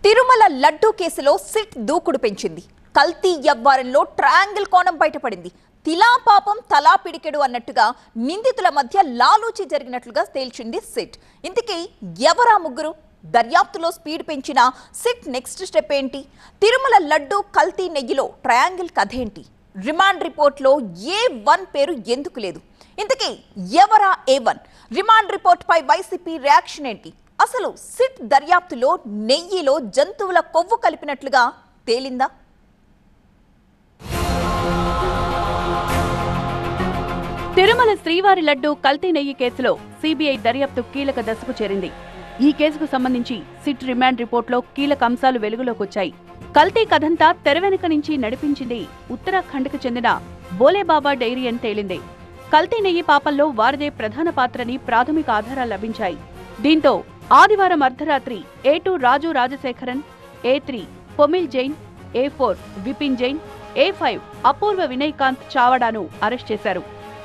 తిరుమల లడ్డూ కేసులో సిట్ దూకుడు పెంచింది. కల్తీ వ్యవహారంలో ట్రయాంగిల్ కోణం బయటపడింది. తిలా పాపం తలా పిడికెడు అన్నట్టుగా నిందితుల మధ్య లాలూచి జరిగినట్లుగా తేల్చింది సిట్. ఇంతకీ ఎవరా ముగ్గురు? దర్యాప్తులో స్పీడ్ పెంచిన సిట్ నెక్స్ట్ స్టెప్ ఏంటి? తిరుమల లడ్డూ కల్తీ నెయ్యిలో ట్రయాంగిల్ కథేంటి? రిమాండ్ రిపోర్ట్లో A1 పేరు ఎందుకు లేదు? ఇంతకీ ఎవరా A1? రిమాండ్ రిపోర్ట్ పై వైసీపీ రియాక్షన్ ఏంటి? అసలు సిట్ దర్యాప్తులో నెయ్యిలో జంతువుల కొవ్వు కలిపినట్లుగా తేలిందా? తిరుమల శ్రీవారి లడ్డు కల్తీ నెయ్యి కేసులో సిబిఐ దర్యాప్తు కీలక దశకు చేరింది. ఈ కేసుకు సంబంధించి సిట్ రిమాండ్ రిపోర్ట్లో కీలక అంశాలు వెలుగులోకొచ్చాయి. కల్తీ కథంతా తెరవెనుక నుంచి నడిపించింది ఉత్తరాఖండ్కు చెందిన బోలేబాబా డైరీ అని తేలింది. కల్తీ నెయ్యి పాపంలో వారిదే ప్రధాన పాత్రని ప్రాథమిక ఆధారాలు లభించాయి. దీంతో ఆదివారం అర్ధరాత్రి A2 Raju Rajasekaran, A3 Pomil Jain, A4 Vipin Jain, A5 Apoorva Vinayakanth చావడాను అరెస్ట్ చేశారు.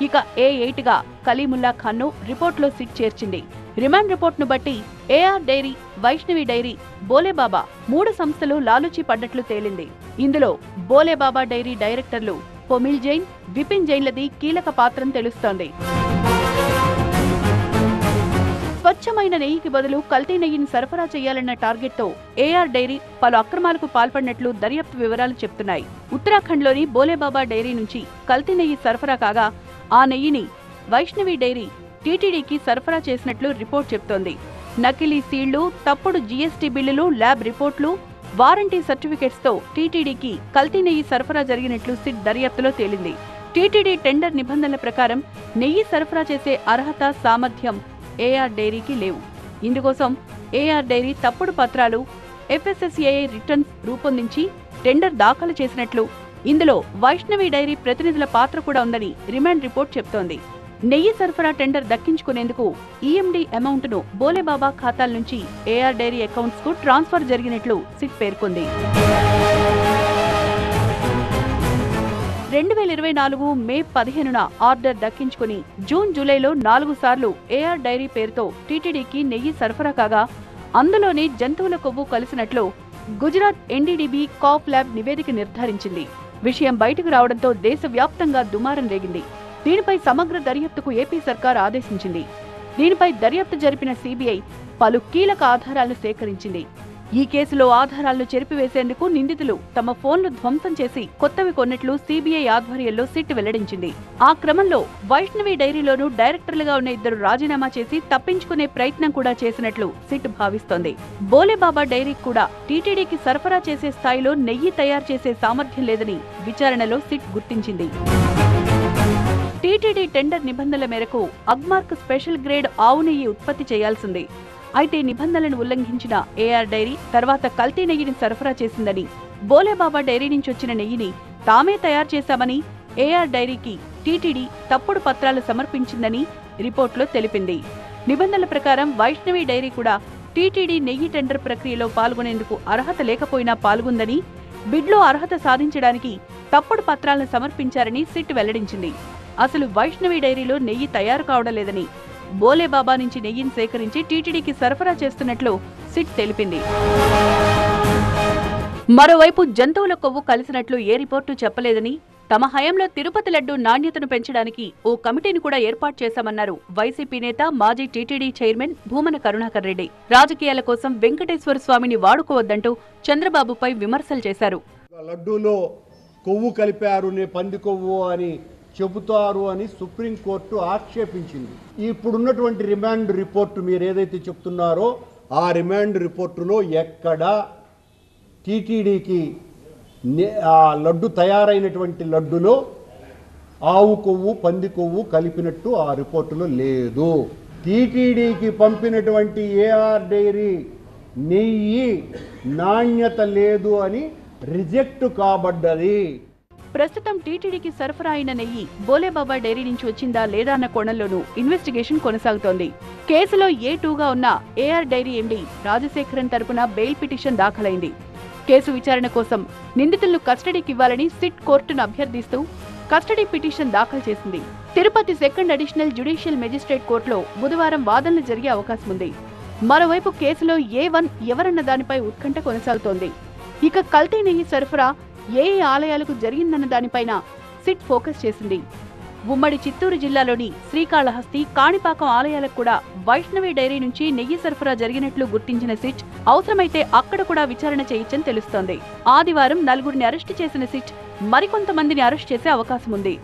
ఇక A8 గా కలీముల్లా ఖాన్ను రిపోర్టులో సిట్ చేర్చింది. రిమాండ్ రిపోర్ట్ను బట్టి AR diary, Vaishnavi diary, Bholebaba 3 సంస్థలు లాలూచి పడ్డట్లు తేలింది. ఇందులో బోలేబాబా డైరీ డైరెక్టర్లు పొమిల్ జైన్, విపిన్ జైన్లది కీలక పాత్రని తెలుస్తోంది. స్వచ్ఛమైన నెయ్యికి బదులు కల్తీ నెయ్యిని సరఫరా చేయాలన్న టార్గెట్తో AR డైరీ పలు అక్రమాలకు పాల్పడినట్లు దర్యాప్తు వివరాలు చెప్తున్నాయి. ఉత్తరాఖండ్లోని బోలేబాబా డైరీ నుంచి కల్తీ నెయ్యి సరఫరా కాగా ఆ నెయ్యిని వైష్ణవి డైరీ టీటీడీకి సరఫరా చేసినట్లు రిపోర్ట్ చెప్తోంది. నకిలీ సీళ్లు, తప్పుడు GST బిల్లులు, ల్యాబ్ రిపోర్టులు, వారంటీ సర్టిఫికెట్స్తో టీటీడీకి కల్తీ నెయ్యి సరఫరా జరిగినట్లు సిట్ దర్యాప్తులో తేలింది. టీటీడీ టెండర్ నిబంధనల ప్రకారం నెయ్యి సరఫరా చేసే అర్హత, సామర్థ్యం AR డైరీకి లేవు. ఇందుకోసం AR డైరీ తప్పుడు పత్రాలు, FSSAI రిటర్న్స్ రూపొందించి టెండర్ దాఖలు చేసినట్లు, ఇందులో వైష్ణవి డైరీ ప్రతినిధుల పాత్ర కూడా ఉందని రిమాండ్ రిపోర్ట్ చెప్తోంది. నెయ్యి సరఫరా టెండర్ దక్కించుకునేందుకు EMD అమౌంట్ను బోలేబాబా ఖాతాల నుంచి AR డైరీ అకౌంట్స్ కు ట్రాన్స్ఫర్ జరిగినట్లు సిట్ పేర్కొంది. 2024 మే 15న ఆర్డర్ దక్కించుకుని జూన్, జూలైలో 4 సార్లు AR డైరీ పేరుతో టీటీడీకి నెయ్యి సరఫరా కాగా అందులోనే జంతువుల కొవ్వు కలిసినట్లు గుజరాత్ NDDB కాప్ ల్యాబ్ నివేదిక నిర్ధారించింది. విషయం బయటకు రావడంతో దేశవ్యాప్తంగా దుమారం రేగింది. దీనిపై సమగ్ర దర్యాప్తుకు ఏపీ సర్కార్ ఆదేశించింది. దీనిపై దర్యాప్తు జరిపిన సిబిఐ పలు కీలక ఆధారాలను సేకరించింది. ఈ కేసులో ఆధారాలను చెరిపివేసేందుకు నిందితులు తమ ఫోన్లు ధ్వంసం చేసి కొత్తవి కొన్నట్లు సిబిఐ ఆధ్వర్యంలో సిట్ వెల్లడించింది. ఆ క్రమంలో వైష్ణవి డైరీలోనూ డైరెక్టర్లుగా ఉన్న 2 రాజీనామా చేసి తప్పించుకునే ప్రయత్నం కూడా చేసినట్లు సిట్ భావిస్తోంది. బోలేబాబా డైరీకి కూడా టీటీడీకి సరఫరా చేసే స్థాయిలో నెయ్యి తయారు చేసే సామర్థ్యం లేదని విచారణలో సిట్ గుర్తించింది. టీటీడీ టెండర్ నిబంధనల మేరకు అగ్మార్క్ స్పెషల్ గ్రేడ్ ఆవు నెయ్యి ఉత్పత్తి చేయాల్సింది. అయితే నిబంధనలను ఉల్లంఘించిన AR డైరీ తర్వాత కల్తీ నెయ్యిని సరఫరా చేసిందని, బోలేబాబా డైరీ నుంచి వచ్చిన నెయ్యిని తామే తయారు చేశామని AR డైరీకి టీటీడీ తప్పుడు పత్రాలు సమర్పించిందని రిపోర్టులో తెలిపింది. నిబంధనల ప్రకారం వైష్ణవి డైరీ కూడా టీటీడీ నెయ్యి టెండర్ ప్రక్రియలో పాల్గొనేందుకు అర్హత లేకపోయినా పాల్గొందని, బిడ్లో అర్హత సాధించడానికి తప్పుడు పత్రాలను సమర్పించారని సిట్ వెల్లడించింది. అసలు వైష్ణవి డైరీలో నెయ్యి తయారు కావడం లేదని, బోలేబాబా నుంచి నెయ్యిని సేకరించి టీటీడీకి సరఫరా చేస్తున్నట్లు సిట్ తెలిపింది. మరోవైపు జంతువుల కొవ్వు కలిసినట్లు ఏ రిపోర్టు చెప్పలేదని, తమ హయాంలో తిరుపతి లడ్డు నాణ్యతను పెంచడానికి ఓ కమిటీని కూడా ఏర్పాటు చేశామన్నారు వైసీపీ నేత, మాజీ టీటీడీ చైర్మన్ భూమన కరుణాకర్ రెడ్డి. రాజకీయాల కోసం వెంకటేశ్వర స్వామిని వాడుకోవద్దంటూ చంద్రబాబుపై విమర్శలు చేశారు. లడ్డూలో కొవ్వు కలిపారు, పంది కొవ్వు అని చెబుతారు అని సుప్రీంకోర్టు ఆక్షేపించింది. ఇప్పుడున్నటువంటి రిమాండ్ రిపోర్టు మీరు ఏదైతే చెప్తున్నారో ఆ రిమాండ్ రిపోర్టులో ఎక్కడా టీటీడీకి ఆ లడ్డు తయారైనటువంటి లడ్డులో ఆవు కొవ్వు, పంది కొవ్వు కలిపినట్టు ఆ రిపోర్టులో లేదు. టీటీడీకి పంపినటువంటి AR డైరీ నెయ్యి నాణ్యత లేదు అని రిజెక్ట్ కాబడ్డది. ప్రస్తుతం టీటీడీకి సరఫరా అయిన నెయ్యి బోలేబాబా డైరీ నుంచి వచ్చిందా లేదా అన్న కోణంలోనూ ఇన్వెస్టిగేషన్ కొనసాగుతోంది. కేసులో A2గా ఉన్న AR డైరీ MD రాజశేఖరన్ తరపున బెయిల్ పిటిషన్ దాఖలైంది. కేసు విచారణ కోసం నిందితులను కస్టడీకి ఇవ్వాలని సిట్ కోర్టును అభ్యర్థిస్తూ కస్టడీ పిటిషన్ దాఖలు చేసింది. Tirupati 2nd additional judicial magistrate కోర్టులో బుధవారం వాదనలు జరిగే అవకాశం ఉంది. మరోవైపు కేసులో A1 ఎవరన్న దానిపై ఉత్కంఠ కొనసాగుతోంది. ఇక కల్తీ నెయ్యి సరఫరా ఏ ఆలయాలకు జరిగిందన్న దానిపైన సిట్ ఫోకస్ చేసింది. ఉమ్మడి చిత్తూరు జిల్లాలోని శ్రీకాళహస్తి, కాణిపాకం ఆలయాలకు కూడా వైష్ణవి డైరీ నుంచి నెయ్యి సరఫరా జరిగినట్లు గుర్తించిన సిట్ అవసరమైతే అక్కడ కూడా విచారణ చేయొచ్చని తెలుస్తోంది. ఆదివారం 4గురిని అరెస్టు చేసిన సిట్ మరికొంతమందిని అరెస్ట్ చేసే అవకాశం ఉంది.